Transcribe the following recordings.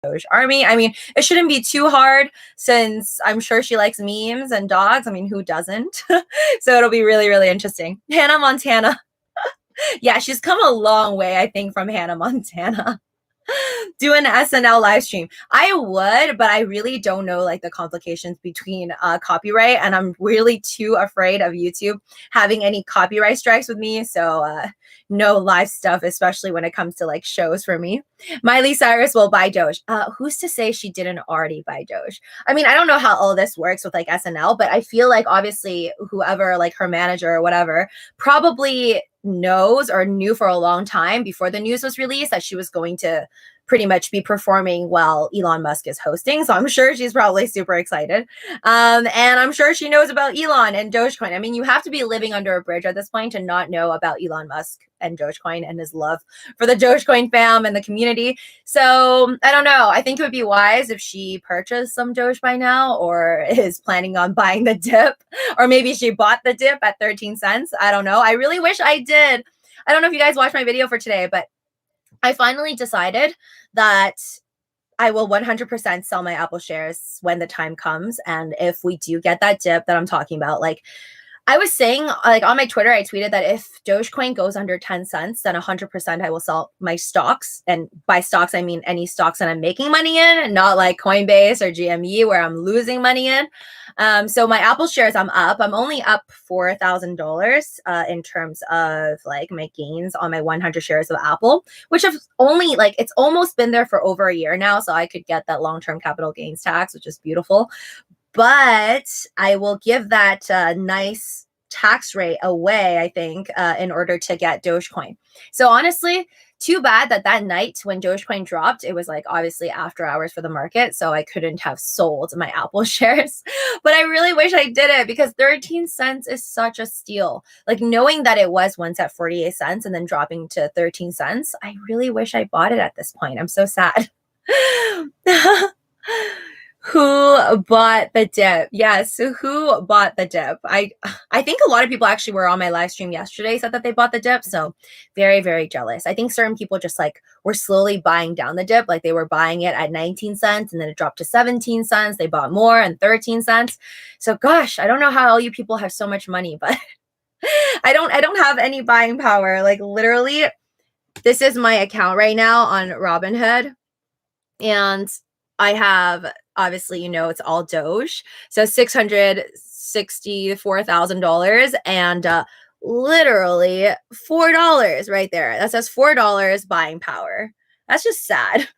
Doge army. I mean, it shouldn't be too hard since I'm sure she likes memes and dogs. I mean, who doesn't? So it'll be really, really interesting. Hannah Montana. Yeah, she's come a long way, I think, from Hannah Montana. Do an SNL live stream. I would, but I really don't know like the complications between copyright, and I'm really too afraid of YouTube having any copyright strikes with me. So no live stuff, especially when it comes to like shows for me. Miley Cyrus will buy Doge. Who's to say she didn't already buy Doge? I mean, I don't know how all this works with like SNL, but I feel like obviously whoever, like her manager or whatever, probably knows or knew for a long time before the news was released that she was going to pretty much be performing while Elon Musk is hosting. So I'm sure she's probably super excited. And I'm sure she knows about Elon and Dogecoin. I mean, you have to be living under a bridge at this point to not know about Elon Musk and Dogecoin and his love for the Dogecoin fam and the community. So I don't know. I think it would be wise if she purchased some Doge by now or is planning on buying the dip, or maybe she bought the dip at 13 cents. I don't know. I really wish I did. I don't know if you guys watched my video for today, but I finally decided that I will 100% sell my Apple shares when the time comes. And if we do get that dip that I'm talking about, like I was saying, like on my Twitter, I tweeted that if Dogecoin goes under 10 cents, then 100% I will sell my stocks. And by stocks, I mean any stocks that I'm making money in, not like Coinbase or GME where I'm losing money in. So my Apple shares, I'm up. I'm only up $4,000 in terms of like my gains on my 100 shares of Apple, which have only like, it's almost been there for over a year now. So I could get that long-term capital gains tax, which is beautiful. But I will give that nice tax rate away, I think, in order to get Dogecoin. So honestly, too bad that that night when Dogecoin dropped, it was like obviously after hours for the market. So I couldn't have sold my Apple shares. But I really wish I did it because 13 cents is such a steal. Like knowing that it was once at 48 cents and then dropping to 13 cents, I really wish I bought it at this point. I'm so sad. Who bought the dip? Yes, so who bought the dip? I think a lot of people actually were on my live stream yesterday said that they bought the dip. So very, very jealous. I think certain people just like were slowly buying down the dip. Like they were buying it at 19 cents and then it dropped to 17 cents. They bought more and 13 cents. So gosh, I don't know how all you people have so much money, but I don't have any buying power. Like literally, this is my account right now on Robinhood. And I have, obviously, you know, it's all Doge. So $664,000 and literally $4 right there. That says $4 buying power. That's just sad.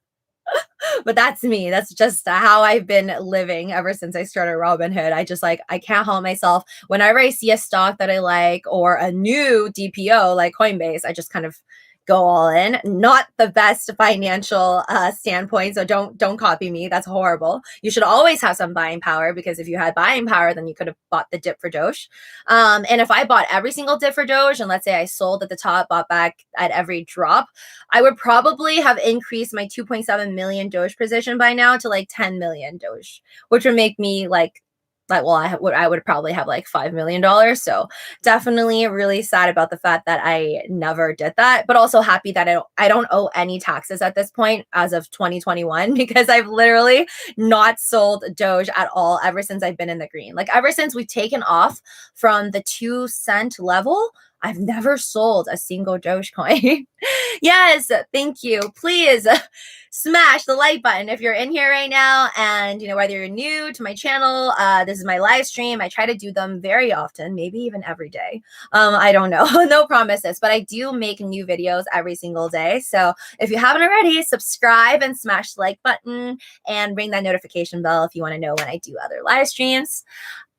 But that's me. That's just how I've been living ever since I started Robinhood. I just like, I can't help myself. Whenever I see a stock that I like or a new DPO like Coinbase, I just kind of go all in. Not the best financial standpoint, so don't copy me. That's horrible. You should always have some buying power because if you had buying power, then you could have bought the dip for Doge. And if I bought every single dip for Doge, and let's say I sold at the top, bought back at every drop, I would probably have increased my 2.7 million Doge position by now to like 10 million Doge, which would make me like well, I would probably have like $5 million. So definitely really sad about the fact that I never did that, but also happy that I don't owe any taxes at this point as of 2021 because I've literally not sold Doge at all ever since I've been in the green. Like ever since we've taken off from the 2 cent level, I've never sold a single Dogecoin. Yes, thank you. Please smash the like button if you're in here right now. And, you know, whether you're new to my channel, this is my live stream. I try to do them very often, maybe even every day. I don't know, no promises, but I do make new videos every single day. So if you haven't already, subscribe and smash the like button and ring that notification bell if you want to know when I do other live streams.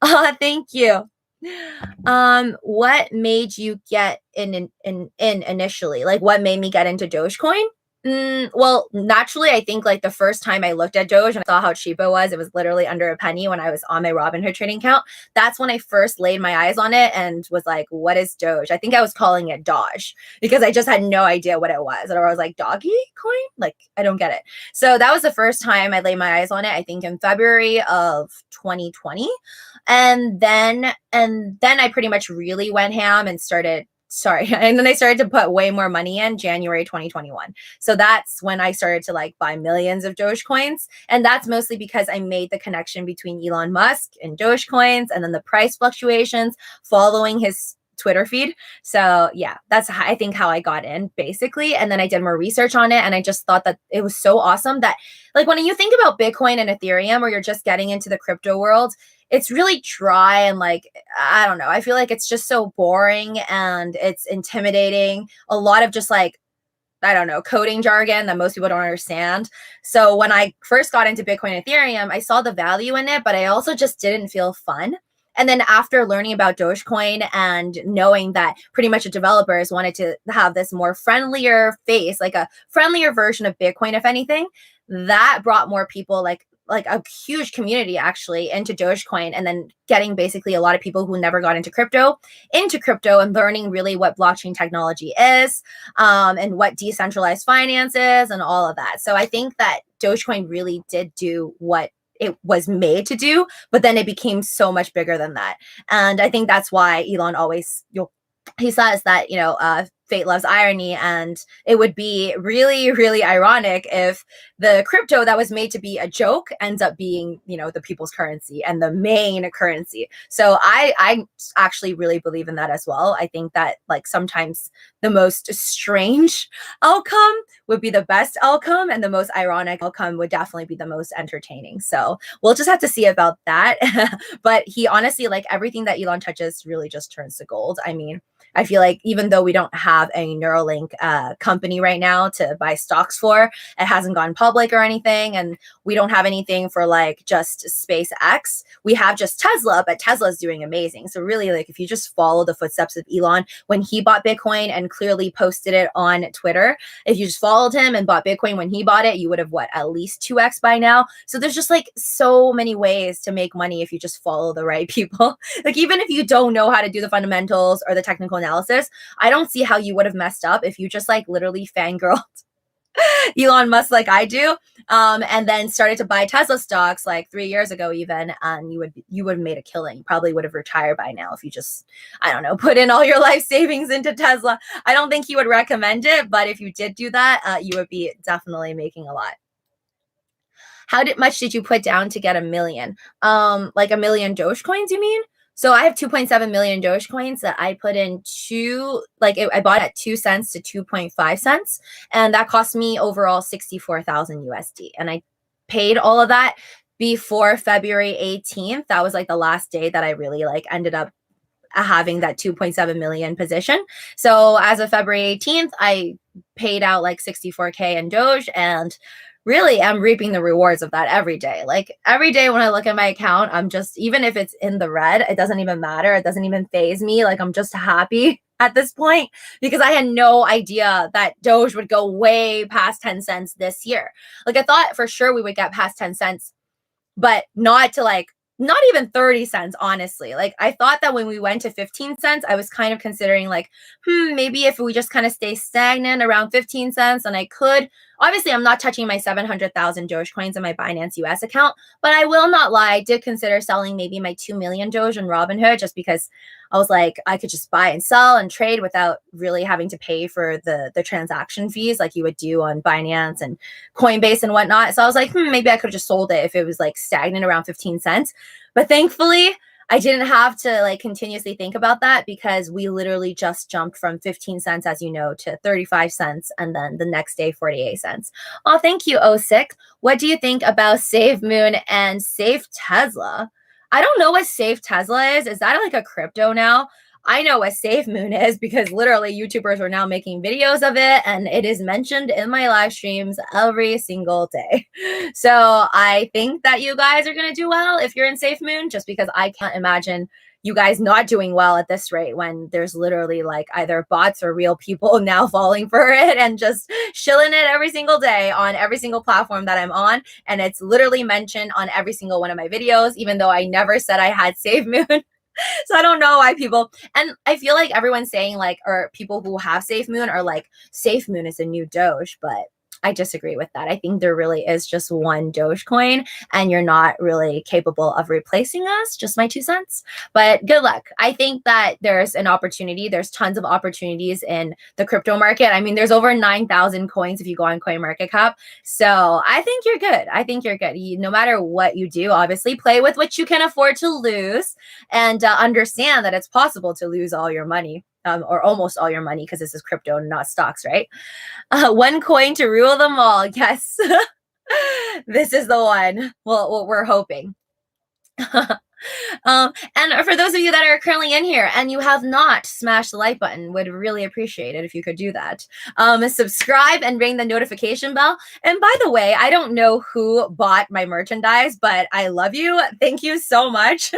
Thank you. What made you get in initially? Like what made me get into Dogecoin? Well, naturally, I think like the first time I looked at Doge and I saw how cheap it was literally under a penny when I was on my Robinhood trading account. That's when I first laid my eyes on it and was like, what is Doge? I think I was calling it Doge because I just had no idea what it was. And I was like, doggy coin? Like, I don't get it. So that was the first time I laid my eyes on it, I think in February of 2020. And then I pretty much really went ham and started sorry. And then I started to put way more money in January 2021. So that's when I started to like buy millions of Dogecoins. And that's mostly because I made the connection between Elon Musk and Dogecoins and then the price fluctuations following his Twitter feed. So yeah, that's I think how I got in basically. And then I did more research on it. And I just thought that it was so awesome that like when you think about Bitcoin and Ethereum, or you're just getting into the crypto world, it's really dry and like, I don't know. I feel like it's just so boring and it's intimidating. A lot of just like, I don't know, coding jargon that most people don't understand. So when I first got into Bitcoin and Ethereum, I saw the value in it, but I also just didn't feel fun. And then after learning about Dogecoin and knowing that pretty much the developers wanted to have this more friendlier face, like a friendlier version of Bitcoin, if anything, that brought more people like a huge community actually into Dogecoin, and then getting basically a lot of people who never got into crypto and learning really what blockchain technology is, and what decentralized finance is and all of that. So I think that Dogecoin really did do what it was made to do, but then it became so much bigger than that. And I think that's why Elon always, he says that, fate loves irony, and it would be really, really ironic if the crypto that was made to be a joke ends up being, the people's currency and the main currency. So I actually really believe in that as well. I think that like sometimes the most strange outcome would be the best outcome, and the most ironic outcome would definitely be the most entertaining. So we'll just have to see about that. But he honestly, like everything that Elon touches really just turns to gold. I mean, I feel like even though we don't have a Neuralink company right now to buy stocks for, it hasn't gone public or anything, and we don't have anything for like just SpaceX. We have just Tesla, but Tesla's doing amazing. So really, like if you just follow the footsteps of Elon when he bought Bitcoin and clearly posted it on Twitter, if you just followed him and bought Bitcoin when he bought it, you would have at least 2x by now. So there's just like so many ways to make money if you just follow the right people. Like even if you don't know how to do the fundamentals or the technical analysis, I don't see how you would have messed up if you just like literally fangirled Elon Musk like I do, and then started to buy Tesla stocks like 3 years ago even, and you would have made a killing. You probably would have retired by now if you just, I don't know, put in all your life savings into Tesla. I don't think he would recommend it, but if you did do that, you would be definitely making a lot. How much did you put down to get a million? Like a million Dogecoins, you mean? So I have 2.7 million Dogecoins that I put in I bought at 2 cents to 2.5 cents. And that cost me overall 64,000 USD. And I paid all of that before February 18th. That was like the last day that I really like ended up having that 2.7 million position. So as of February 18th, I paid out like 64K in Doge, and really I'm reaping the rewards of that every day. Like every day when I look at my account, I'm just, even if it's in the red, it doesn't even matter. It doesn't even faze me. Like I'm just happy at this point because I had no idea that Doge would go way past 10 cents this year. Like I thought for sure we would get past 10 cents, but not even 30 cents, honestly. Like I thought that when we went to 15 cents, I was kind of considering like, maybe if we just kind of stay stagnant around 15 cents, and I could, obviously I'm not touching my 700,000 Dogecoins in my Binance US account, but I will not lie, I did consider selling maybe my 2 million Doge in Robinhood, just because I was like, I could just buy and sell and trade without really having to pay for the transaction fees like you would do on Binance and Coinbase and whatnot. So I was like, maybe I could have just sold it if it was like stagnant around 15 cents. But thankfully, I didn't have to like continuously think about that, because we literally just jumped from 15 cents, as you know, to 35 cents, and then the next day 48 cents. Oh, thank you, Osick. What do you think about Save Moon and Save Tesla? I don't know what Save Tesla is. Is that like a crypto now? I know what Save Moon is because literally YouTubers are now making videos of it, and it is mentioned in my live streams every single day. So I think that you guys are going to do well if you're in Save Moon, just because I can't imagine you guys not doing well at this rate when there's literally like either bots or real people now falling for it and just shilling it every single day on every single platform that I'm on. And it's literally mentioned on every single one of my videos, even though I never said I had Save Moon. So I don't know why people, and I feel like everyone's saying like, or people who have Safe Moon are like, Safe Moon is a new Doge, but I disagree with that. I think there really is just one Dogecoin, and you're not really capable of replacing us. Just my 2 cents. But good luck. I think that there's an opportunity. There's tons of opportunities in the crypto market. I mean, there's over 9,000 coins if you go on CoinMarketCap. So I think you're good. I think you're good. No matter what you do, obviously play with what you can afford to lose, and understand that it's possible to lose all your money. Or almost all your money, because this is crypto and not stocks, right? One coin to rule them all. Yes. This is the one. Well, we're hoping. And for those of you that are currently in here and you have not smashed the like button, would really appreciate it if you could do that. Subscribe and ring the notification bell. And by the way, I don't know who bought my merchandise, but I love you. Thank you so much.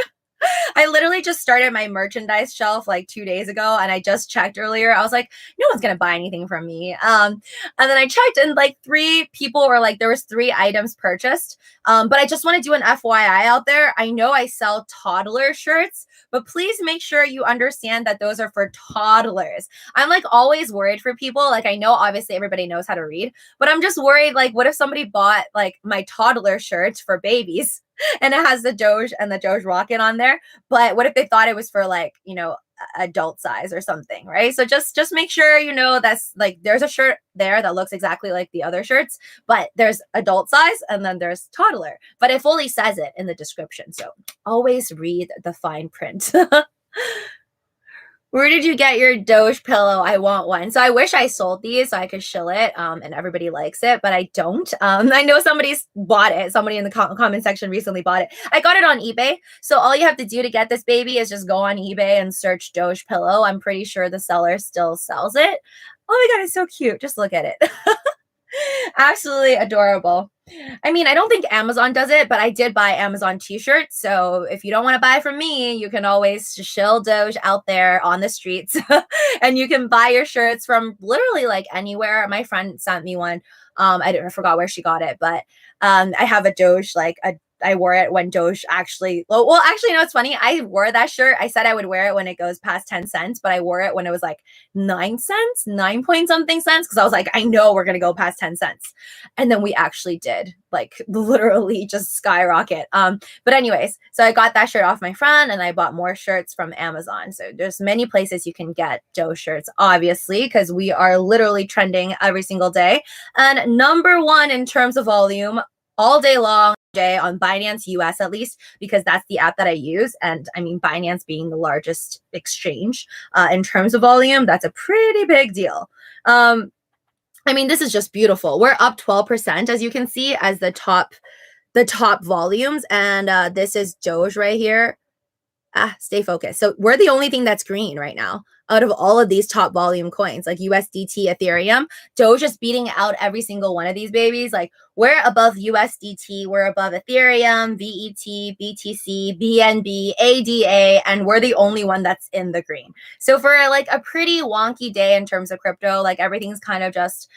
I literally just started my merchandise shelf like 2 days ago, and I just checked earlier. I was like, no one's gonna buy anything from me. And then I checked, and like 3 people were like, there was 3 items purchased. But I just want to do an FYI out there. I know I sell toddler shirts, but please make sure you understand that those are for toddlers. I'm like always worried for people. Like, I know obviously everybody knows how to read, but I'm just worried, like, what if somebody bought like my toddler shirts for babies and it has the Doge and the Doge rocket on there, but what if they thought it was for like, adult size or something, right? So just make sure that's like, there's a shirt there that looks exactly like the other shirts, but there's adult size and then there's toddler, but it fully says it in the description. So always read the fine print. Where did you get your Doge pillow? I want one. So I wish I sold these so I could shill it, and everybody likes it, but I don't. I know somebody's bought it. Somebody in the comment section recently bought it. I got it on eBay. So all you have to do to get this baby is just go on eBay and search Doge pillow. I'm pretty sure the seller still sells it. Oh my God, it's so cute. Just look at it. Absolutely adorable. I mean, I don't think Amazon does it, but I did buy Amazon t-shirts. So if you don't want to buy from me, you can always shill Doge out there on the streets and you can buy your shirts from literally like anywhere. My friend sent me one. I forgot where she got it, but I have a Doge, I wore it when Doge actually, no, it's funny. I wore that shirt. I said I would wear it when it goes past 10 cents, but I wore it when it was like 9 cents, 9 point something cents. Cause I was like, I know we're going to go past 10 cents. And then we actually did, like, literally just skyrocket. But anyways, so I got that shirt off my friend and I bought more shirts from Amazon. So there's many places you can get Doge shirts, obviously, because we are literally trending every single day. And #1 in terms of volume all day long, on Binance US, at least, because that's the app that I use. And I mean, Binance being the largest exchange in terms of volume, that's a pretty big deal. I mean, this is just beautiful. We're up 12%, as you can see, as the top volumes. And this is Doge right here. Stay focused. So we're the only thing that's green right now out of all of these top volume coins, like USDT, Ethereum. Doge is beating out every single one of these babies. Like, we're above USDT, we're above Ethereum, VET, BTC, BNB, ADA, and we're the only one that's in the green. So for like a pretty wonky day in terms of crypto, like everything's kind of just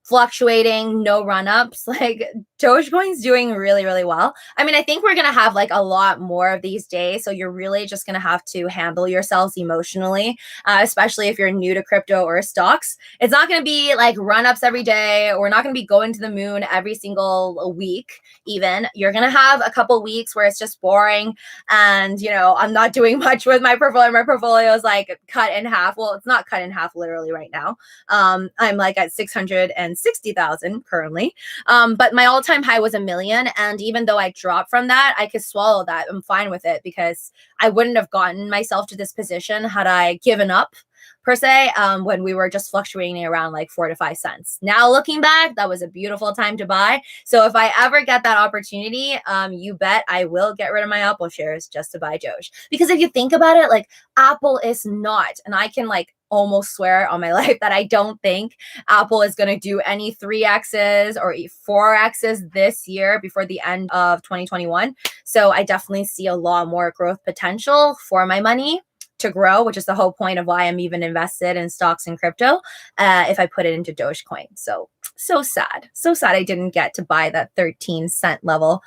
fluctuating, no run-ups. Like, Dogecoin's doing really, really well. I mean, I think we're going to have like a lot more of these days. So you're really just going to have to handle yourselves emotionally, especially if you're new to crypto or stocks. It's not going to be like run-ups every day. We're not going to be going to the moon every single week even. You're going to have a couple weeks where it's just boring. And, I'm not doing much with my portfolio. My portfolio is like cut in half. Well, it's not cut in half literally right now. I'm like at 660,000 currently. But my all-time high was 1 million. And even though I dropped from that, I could swallow that. I'm fine with it because I wouldn't have gotten myself to this position had I given up, per se, when we were just fluctuating around like 4 to 5 cents. Now looking back, that was a beautiful time to buy. So if I ever get that opportunity, you bet I will get rid of my Apple shares just to buy Doge. Because if you think about it, like, Apple is not, and I can like almost swear on my life that I don't think Apple is going to do any 3Xs or 4Xs this year before the end of 2021. So I definitely see a lot more growth potential for my money to grow, which is the whole point of why I'm even invested in stocks and crypto, if I put it into Dogecoin. So sad. So sad I didn't get to buy that 13-cent level.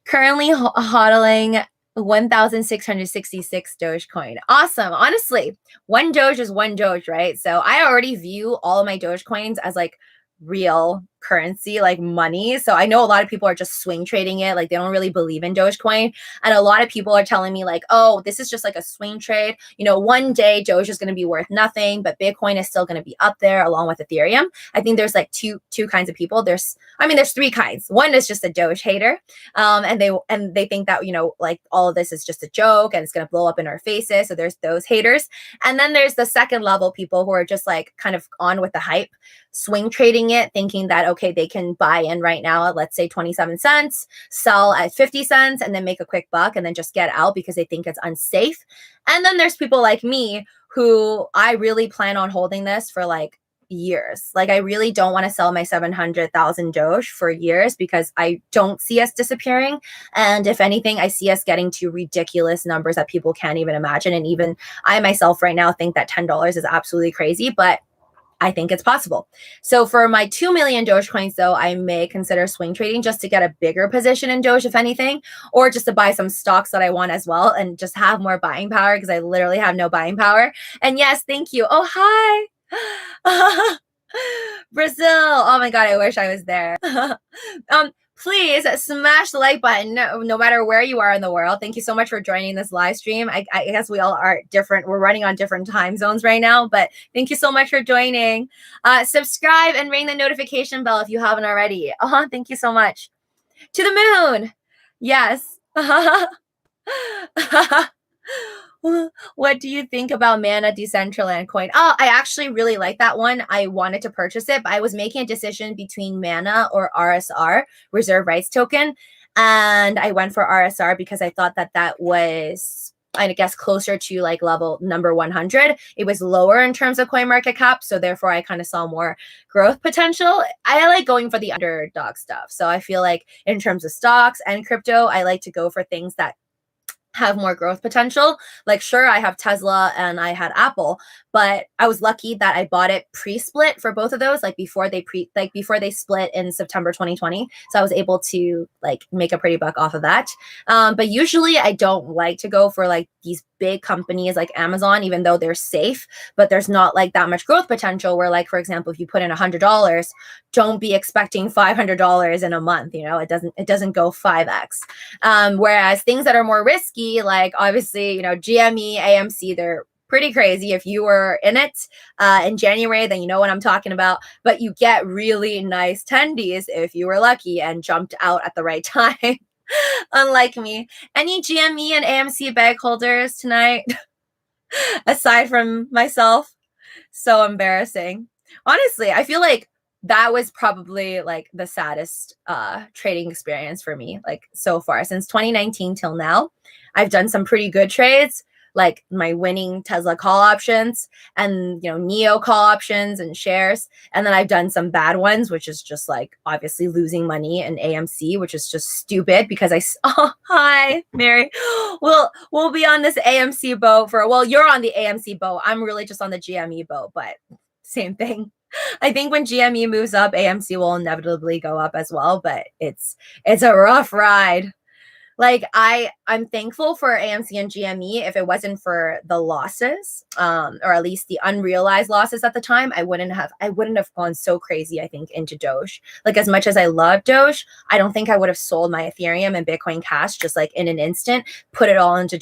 Currently hodling 1,666 Dogecoin. Awesome. Honestly, one Doge is one Doge, right? So I already view all of my Dogecoins as like real currency, like money. So I know a lot of people are just swing trading it. Like they don't really believe in Dogecoin. And a lot of people are telling me like, oh, this is just like a swing trade. You know, one day Doge is going to be worth nothing, but Bitcoin is still going to be up there along with Ethereum. I think there's like two kinds of people. There's three kinds. One is just a Doge hater. And they think that, you know, like all of this is just a joke and it's going to blow up in our faces. So there's those haters. And then there's the second level people who are just like kind of on with the hype, swing trading it, thinking that, okay, they can buy in right now at, let's say, 27 cents, sell at 50 cents, and then make a quick buck and then just get out because they think it's unsafe. And then there's people like me who I really plan on holding this for like years. Like I really don't want to sell my 700,000 Doge for years because I don't see us disappearing. And if anything, I see us getting to ridiculous numbers that people can't even imagine. And even I myself right now think that $10 is absolutely crazy, but I think it's possible. So for my 2 million Dogecoins, though, I may consider swing trading just to get a bigger position in Doge, if anything, or just to buy some stocks that I want as well and just have more buying power because I literally have no buying power. And yes, thank you. Oh, hi. Brazil. Oh my God, I wish I was there. Please smash the like button no matter where you are in the world. Thank you so much for joining this live stream. I guess we all are different. We're running on different time zones right now, but thank you so much for joining. Subscribe and ring the notification bell if you haven't already. Thank you so much. To the moon. Yes. What do you think about Mana Decentraland coin? Oh, I actually really like that one. I wanted to purchase it, but I was making a decision between Mana or RSR, Reserve Rights Token. And I went for RSR because I thought that that was, I guess, closer to like level number 100. It was lower in terms of coin market cap. So therefore, I kind of saw more growth potential. I like going for the underdog stuff. So I feel like in terms of stocks and crypto, I like to go for things that have more growth potential. Like, sure, I have Tesla and I had Apple, but I was lucky that I bought it pre-split for both of those, like before they split in September 2020. So I was able to like make a pretty buck off of that. But usually I don't like to go for like these big companies like Amazon, even though they're safe, but there's not like that much growth potential where, like, for example, if you put in $100, don't be expecting $500 in a month. You know, it doesn't go 5x. Whereas things that are more risky, like obviously, you know, GME, AMC, they're pretty crazy. If you were in it in January, then you know what I'm talking about. But you get really nice tendies if you were lucky and jumped out at the right time. Unlike me. Any GME and AMC bag holders tonight? Aside from myself? So embarrassing. Honestly, I feel like that was probably like the saddest trading experience for me, like so far. Since 2019 till now, I've done some pretty good trades, like my winning Tesla call options and, you know, NEO call options and shares. And then I've done some bad ones, which is just like obviously losing money in AMC, which is just stupid because hi, Mary. We'll be on this AMC boat well, you're on the AMC boat. I'm really just on the GME boat, but same thing. I think when GME moves up, AMC will inevitably go up as well, but it's a rough ride. Like I'm thankful for AMC and GME. If it wasn't for the losses, or at least the unrealized losses at the time, I wouldn't have gone so crazy, I think, into Doge. Like, as much as I love Doge, I don't think I would have sold my Ethereum and Bitcoin Cash just like in an instant, put it all into